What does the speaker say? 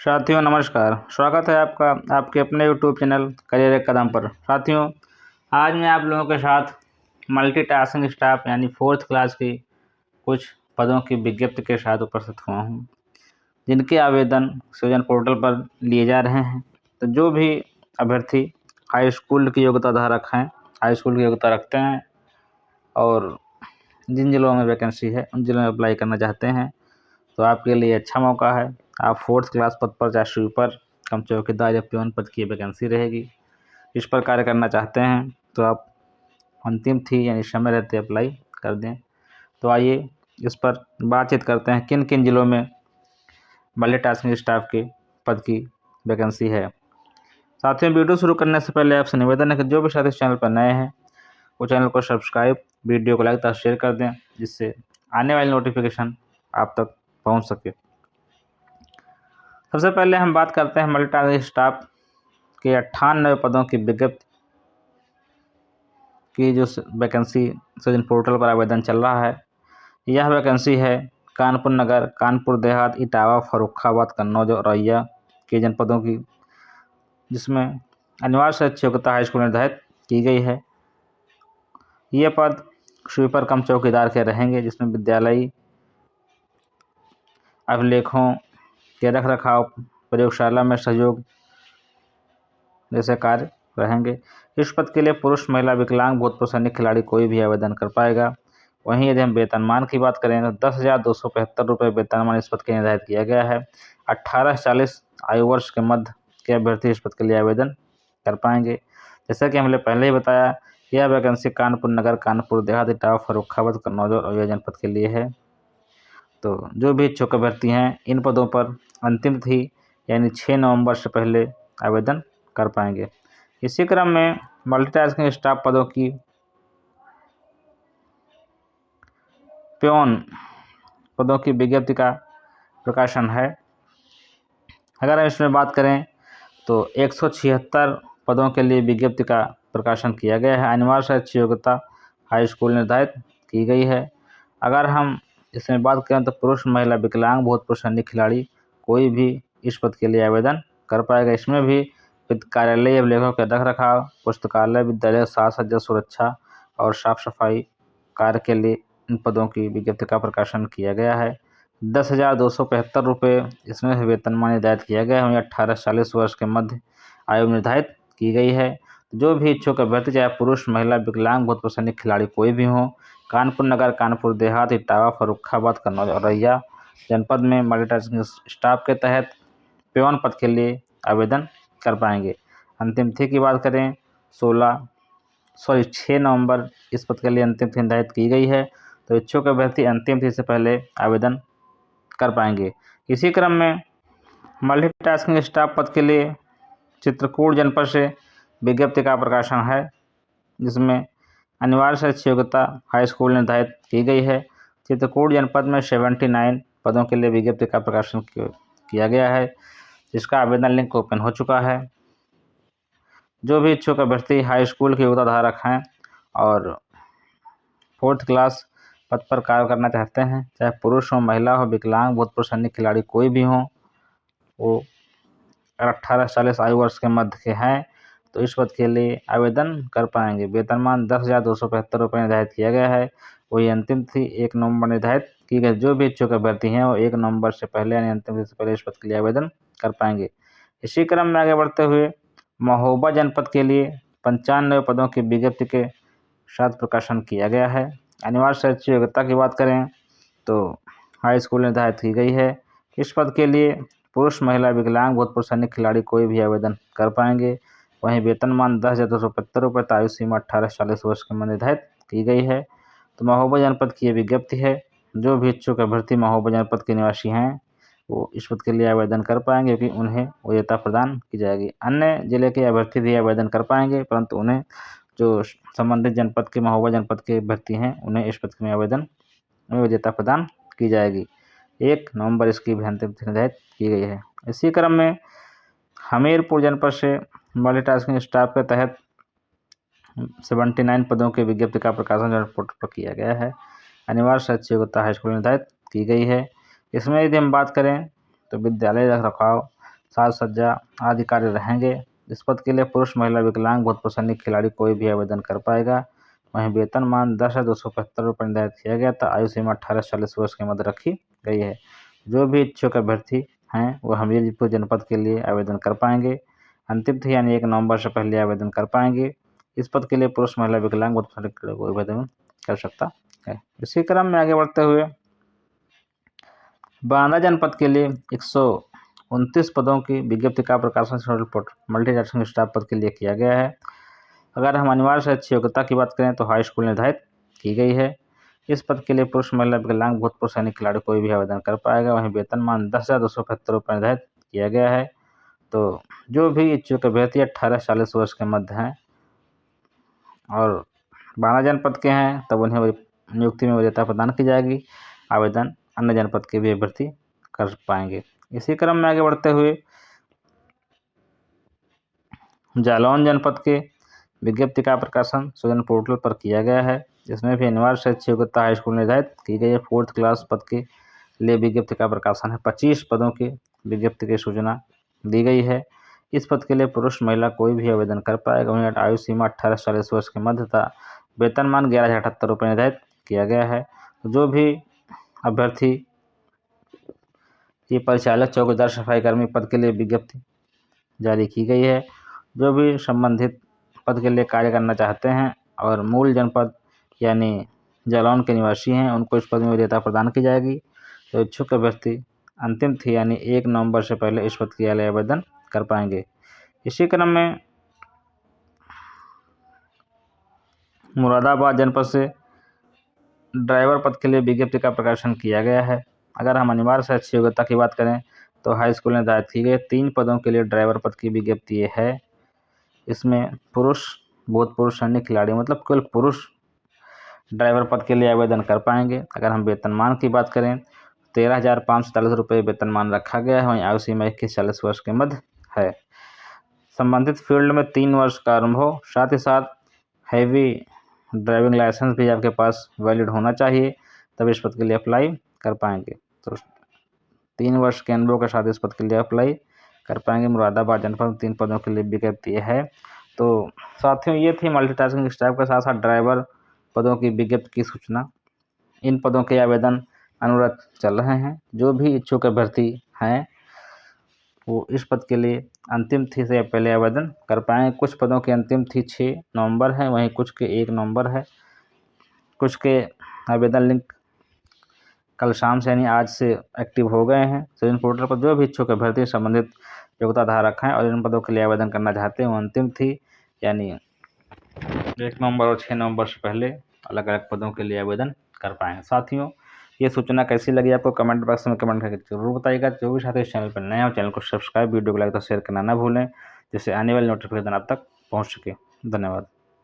साथियों नमस्कार। स्वागत है आपका आपके अपने यूट्यूब चैनल करियर एक कदम पर। साथियों, आज मैं आप लोगों के साथ मल्टीटास्किंग स्टाफ यानी 4th क्लास की कुछ पदों की विज्ञप्ति के साथ उपस्थित हुआ हूं, जिनके आवेदन सृजन पोर्टल पर लिए जा रहे हैं। तो जो भी अभ्यर्थी हाई स्कूल की योग्यता धारक हैं, हाई स्कूल की योग्यता रखते हैं और जिन जिलों में वैकेंसी है उन जिलों में अप्लाई करना चाहते हैं, तो आपके लिए अच्छा मौका है। आप 4th क्लास पद पर चाहे स्वीपर, कम चौकीदार या पियोन पद की वैकेंसी रहेगी। इस पर कार्य करना चाहते हैं तो आप अंतिम थी यानी समय रहते अप्लाई कर दें। तो आइए इस पर बातचीत करते हैं किन किन जिलों में मल्टीटास्किंग स्टाफ के पद की वैकेंसी है। साथियों, वीडियो शुरू करने से पहले आपसे निवेदन है कि जो भी साथी इस चैनल पर नए हैं वो चैनल को सब्सक्राइब, वीडियो को लाइक तथा शेयर कर दें, जिससे आने वाली नोटिफिकेशन आप तक पहुंच सके। सबसे पहले हम बात करते हैं मल्टीटास्किंग स्टाफ के 98 पदों की विज्ञप्ति की जो वैकेंसी सृजन पोर्टल पर आवेदन चल रहा है। यह वैकेंसी है कानपुर नगर, कानपुर देहात, इटावा, फर्रुखाबाद, कन्नौज और औरैया के जनपदों की, जिसमें अनिवार्य शैक्षिक योग्यता हाई स्कूल निर्धारित की गई है। ये पद स्वीपर कम चौकीदार के रहेंगे, जिसमें विद्यालयी अभिलेखों के रख रखाव, प्रयोगशाला में सहयोग जैसे कार्य रहेंगे। इस पद के लिए पुरुष, महिला, विकलांग, भूतपूर्व सैनिक खिलाड़ी कोई भी आवेदन कर पाएगा। वहीं यदि हम वेतनमान की बात करें तो 10,275 रुपये वेतनमान इस पद के निर्धारित किया गया है। 18 से 40 आयु वर्ष के मध्य के अभ्यर्थी इस पद के लिए आवेदन कर पाएंगे। जैसा कि हमने पहले ही बताया, यह वैकेंसी कानपुर नगर, कानपुर देहात, इटावा, फर्रुखाबाद, कन्नौज और औरैया जनपद के लिए है। तो जो भी इच्छुक अभ्यर्थी हैं इन पदों पर अंतिम तिथि यानी 6 नवंबर से पहले आवेदन कर पाएंगे। इसी क्रम में मल्टीटास्किंग स्टाफ पदों की पियोन पदों की विज्ञप्ति का प्रकाशन है। अगर हम इसमें बात करें तो 176 पदों के लिए विज्ञप्ति का प्रकाशन किया गया है। अनिवार्य शैक्षिक योग्यता हाई स्कूल निर्धारित की गई है। अगर हम इसमें बात करें तो पुरुष, महिला, विकलांग, भूतपूर्व सैनिक खिलाड़ी कोई भी इस पद के लिए आवेदन कर पाएगा। इसमें भी कार्यालय अभिलेखों के रख रखाव, पुस्तकालय, विद्यालय, साज सज्जा, सुरक्षा और साफ सफाई कार्य के लिए इन पदों की विज्ञप्ति का प्रकाशन किया गया है। 10,275 रुपये इसमें वेतनमान निर्धारित किया गया है। वहीं 18 से 40 वर्ष के मध्य आयु निर्धारित की गई है। जो भी इच्छुक अभ्यर्थी चाहे पुरुष, महिला, विकलांग, भूतपूर्व सैनिक खिलाड़ी कोई भी हो, कानपुर नगर, कानपुर देहात, इटावा, फर्रुखाबाद, कन्नौज और औरैया जनपद में मल्टीटास्किंग स्टाफ के तहत पियोन पद के लिए आवेदन कर पाएंगे। अंतिम तिथि की बात करें 6 नवंबर इस पद के लिए अंतिम तिथि निर्धारित की गई है। तो इच्छुक अभ्यर्थी अंतिम तिथि से पहले आवेदन कर पाएंगे। इसी क्रम में मल्टीटास्किंग स्टाफ पद के लिए चित्रकूट जनपद से विज्ञप्ति का प्रकाशन है, जिसमें अनिवार्य शैक्षिक योग्यता हाई स्कूल निर्धारित की गई है। चित्रकूट जनपद में 79 पदों के लिए विज्ञप्ति का प्रकाशन किया गया है, जिसका आवेदन लिंक ओपन हो चुका है। जो भी इच्छुक अभ्यर्थी हाई स्कूल की योग्यता धारक हैं और 4th क्लास पद पर कार्य करना चाहते हैं, चाहे पुरुष हो, महिला हो, विकलांग, भूतपूर्व सैनिक खिलाड़ी कोई भी हो, वो 18 से 40 आयु वर्ष के मध्य के हैं, तो इस पद के लिए आवेदन कर पाएंगे। वेतनमान 10,275 रुपये निर्धारित किया गया है। वही अंतिम तिथि 1 नवंबर निर्धारित की गई। जो भी इच्छुक अभ्यर्थी हैं वो 1 नवंबर से पहले यानी अंतिम तिथि से पहले इस पद के लिए आवेदन कर पाएंगे। इसी क्रम में आगे बढ़ते हुए महोबा जनपद के लिए 95 पदों की विज्ञप्ति के साथ प्रकाशन किया गया है। अनिवार्य शैक्षिक योग्यता की बात करें तो हाई स्कूल निर्धारित की गई है। इस पद के लिए पुरुष, महिला, विकलांग, भूतपूर्व सैनिक खिलाड़ी कोई भी आवेदन कर पाएंगे। वहीं वेतनमान 10,275 रुपये, आयु सीमा 18 से 40 वर्ष के मध्य निर्धारित की गई है। तो महोबा जनपद की ये विज्ञप्ति है। जो भी इच्छुक अभ्यर्थी महोबा जनपद के निवासी हैं वो इस पद के लिए आवेदन कर पाएंगे, क्योंकि उन्हें वरीयता प्रदान की जाएगी। अन्य जिले के अभ्यर्थी भी आवेदन कर पाएंगे, परंतु उन्हें जो संबंधित जनपद के महोबा जनपद के अभ्यर्थी हैं उन्हें इस पद में आवेदन में वरीयता प्रदान की जाएगी। 1 नवंबर इसकी भी अंतिम तिथि निर्धारित की गई है। इसी क्रम में हमीरपुर जनपद से मल्टीटास्किंग स्टाफ के तहत 79 पदों की विज्ञप्ति का प्रकाशन पोर्टल पर किया गया है। अनिवार्य शैक्षिक योग्यता हाई स्कूल निर्धारित की गई है। इसमें यदि हम बात करें तो विद्यालय रख रखाव, साज सज्जा आदि कार्य रहेंगे। इस पद के लिए पुरुष, महिला, विकलांग, भूतपूर्व सैनिक खिलाड़ी कोई भी आवेदन कर पाएगा। वहीं वेतनमान 10,275 रुपये निर्धारित किया गया था। आयु सीमा 18 से 40 वर्ष के मध्य रखी गई है। जो भी इच्छुक अभ्यर्थी हैं वह हमीरपुर जनपद के लिए आवेदन कर पाएंगे। अंतिम तिथि यानी 1 नवंबर से पहले आवेदन कर पाएंगे। इस पद के लिए पुरुष, महिला, विकलांग, भूतपूर्व सैनिक खिलाड़ी कोई आवेदन कर सकता है। इसी क्रम में आगे बढ़ते हुए बांदा जनपद के लिए 129 पदों की विज्ञप्ति का प्रकाशन मल्टीटास्किंग स्टाफ पद के लिए किया गया है। अगर हम अनिवार्य शैक्षिक योग्यता की बात करें तो हाई स्कूल निर्धारित की गई है। इस पद के लिए पुरुष, महिला, विकलांग, भूतपूर्व सैनिक खिलाड़ी कोई भी आवेदन कर पाएगा। वहीं वेतनमान 10,275 रुपये निर्धारित किया गया है। तो जो भी इच्छुक अभ्यर्थी 18 से 40 वर्ष के मध्य हैं और बांदा जनपद के हैं तब उन्हें नियुक्ति में वरीयता प्रदान की जाएगी। आवेदन अन्य जनपद के भी अभ्यर्थी कर पाएंगे। इसी क्रम में आगे बढ़ते हुए जालौन जनपद के विज्ञप्ति का प्रकाशन सुजन पोर्टल पर किया गया है। जिसमें भी अनिवार्य शैक्षिक योग्यता हाई स्कूल निर्धारित की गई है। 4th क्लास पद के लिए विज्ञप्ति का प्रकाशन है। 25 पदों की विज्ञप्ति की सूचना दी गई है। इस पद के लिए पुरुष, महिला कोई भी आवेदन कर पाएगा। वहीं आयु सीमा 18 से 40 वर्ष के मध्य था। वेतनमान 11,078 रुपये निर्धारित किया गया है। जो भी अभ्यर्थी ये परिचालक, चौकीदार, सफाई कर्मी पद के लिए विज्ञप्ति जारी की गई है। जो भी संबंधित पद के लिए कार्य करना चाहते हैं और मूल जनपद यानी जालौन के निवासी हैं उनको इस पद में वरीयता प्रदान की जाएगी। तो इच्छुक अभ्यर्थी अंतिम थी यानी 1 नवंबर से पहले इस पद के लिए आवेदन कर पाएंगे। इसी क्रम में मुरादाबाद जनपद से ड्राइवर पद के लिए विज्ञप्ति का प्रकाशन किया गया है। अगर हम अनिवार्य शैक्षिक योग्यता की बात करें तो हाई स्कूल निर्धारित की गई 3 पदों के लिए ड्राइवर पद की विज्ञप्ति है। इसमें पुरुष, भूतपूर्व सैनिक खिलाड़ी मतलब केवल पुरुष ड्राइवर पद के लिए आवेदन कर पाएंगे। अगर हम वेतनमान की बात करें 13,540 रुपये वेतनमान रखा गया है। वहीं आयु सीमा 21 से 40 वर्ष के मध्य है। संबंधित फील्ड में 3 वर्ष का अनुभव, साथ ही साथ हैवी ड्राइविंग लाइसेंस भी आपके पास वैलिड होना चाहिए, तब इस पद के लिए अप्लाई कर पाएंगे। तो 3 वर्ष के अनुभव के साथ इस पद के लिए अप्लाई कर पाएंगे। मुरादाबाद जनपद 3 पदों के लिए विज्ञप्ति है। तो साथियों ये थी मल्टीटास्किंग स्टाफ के साथ साथ ड्राइवर पदों की विज्ञप्ति की सूचना। इन पदों के आवेदन अनुरोध चल रहे हैं। जो भी इच्छुक अभ्यर्थी हैं वो इस पद के लिए अंतिम तिथि से पहले आवेदन कर पाएंगे। कुछ पदों की अंतिम तिथि 6 नवंबर है, वहीं कुछ के 1 नवंबर है। कुछ के आवेदन लिंक कल शाम से यानी आज से एक्टिव हो गए हैं। तो इन पोर्टल पर जो भी इच्छुक अभ्यर्थी संबंधित योग्यता धारक हैं और इन पदों के लिए आवेदन करना चाहते हैं वो अंतिम तिथि यानी 1 नवंबर और 6 नवंबर से पहले अलग अलग पदों के लिए आवेदन कर पाएंगे। साथियों ये सूचना कैसी लगी आपको कमेंट बॉक्स में कमेंट करके जरूर बताइएगा। जो भी साथी इस चैनल पर नए हो चैनल को सब्सक्राइब, वीडियो को लाइक और शेयर करना ना भूलें जिससे आने वाली नोटिफिकेशन आप तक पहुँच सके। धन्यवाद।